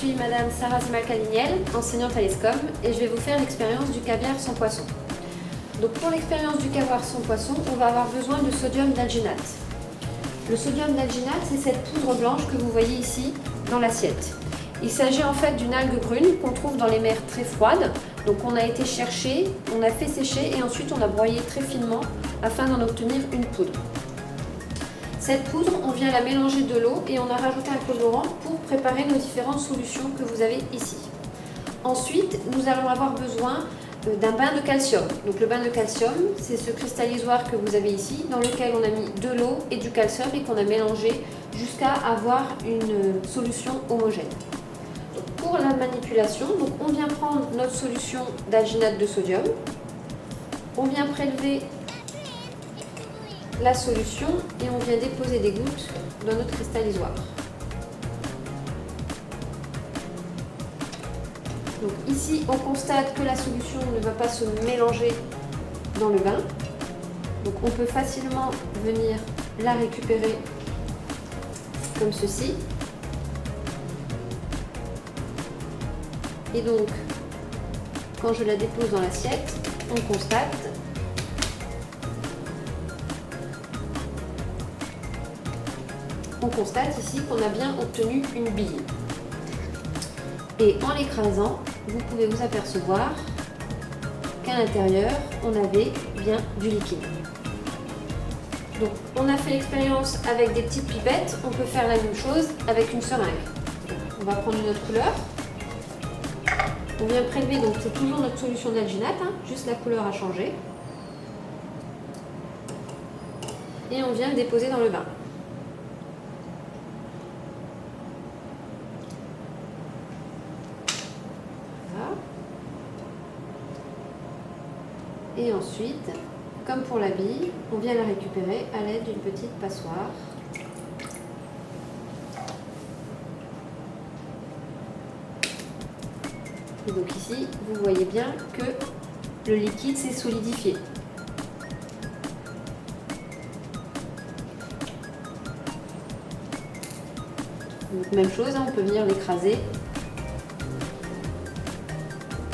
suis Madame Sarah Zimal-Kaliniel, enseignante à l'ESCOM, et je vais vous faire l'expérience du caviar sans poisson. Donc pour l'expérience du caviar sans poisson, on va avoir besoin de sodium d'alginate. Le sodium d'alginate, c'est cette poudre blanche que vous voyez ici dans l'assiette. Il s'agit en fait d'une algue brune qu'on trouve dans les mers très froides. Donc on a été chercher, on a fait sécher et ensuite on a broyé très finement afin d'en obtenir une poudre. Cette poudre, on vient la mélanger de l'eau et on a rajouté un colorant pour préparer nos différentes solutions que vous avez ici. Ensuite, nous allons avoir besoin d'un bain de calcium. Donc le bain de calcium, c'est ce cristallisoire que vous avez ici, dans lequel on a mis de l'eau et du calcium et qu'on a mélangé jusqu'à avoir une solution homogène. Donc, pour la manipulation, donc on vient prendre notre solution d'alginate de sodium, on vient prélever la solution et on vient déposer des gouttes dans notre cristallisoire. Donc ici, on constate que la solution ne va pas se mélanger dans le bain. Donc on peut facilement venir la récupérer comme ceci. Et donc, quand je la dépose dans l'assiette, on constate ici qu'on a bien obtenu une bille. Et en l'écrasant, vous pouvez vous apercevoir qu'à l'intérieur, on avait bien du liquide. Donc, on a fait l'expérience avec des petites pipettes, on peut faire la même chose avec une seringue. On va prendre une autre couleur. On vient prélever, donc c'est toujours notre solution d'alginate, juste la couleur a changé. Et on vient le déposer dans le bain. Et ensuite, comme pour la bille, on vient la récupérer à l'aide d'une petite passoire. Et donc ici, vous voyez bien que le liquide s'est solidifié. Donc, même chose, on peut venir l'écraser.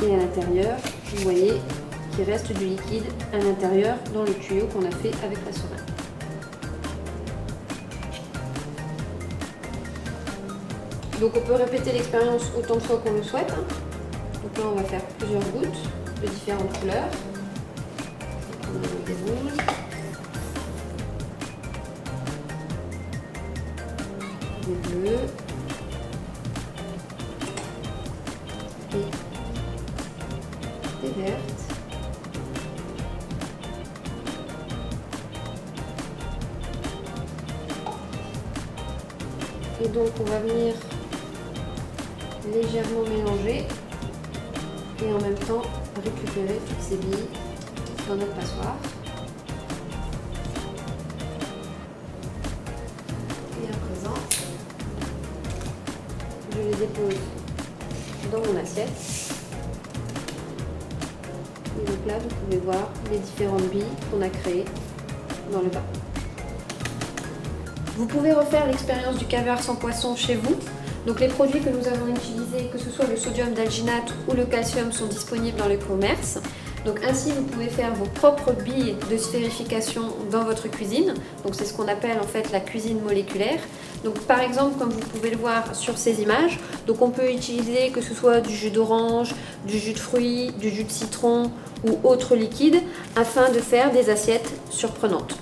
Et à l'intérieur, vous voyez qu'il reste du liquide à l'intérieur dans le tuyau qu'on a fait avec la seringue. Donc on peut répéter l'expérience autant de fois qu'on le souhaite. Donc là on va faire plusieurs gouttes de différentes couleurs. On des rouges, des bleus et des vertes. Et donc on va venir légèrement mélanger et en même temps récupérer toutes ces billes dans notre passoire. Et à présent, je les dépose dans mon assiette. Et donc là, vous pouvez voir les différentes billes qu'on a créées dans le bain. Vous pouvez refaire l'expérience du caviar sans poisson chez vous. Donc les produits que nous avons utilisés, que ce soit le sodium d'alginate ou le calcium, sont disponibles dans le commerce. Donc ainsi, vous pouvez faire vos propres billes de sphérification dans votre cuisine. Donc c'est ce qu'on appelle en fait la cuisine moléculaire. Donc par exemple, comme vous pouvez le voir sur ces images, donc on peut utiliser que ce soit du jus d'orange, du jus de fruits, du jus de citron ou autre liquide afin de faire des assiettes surprenantes.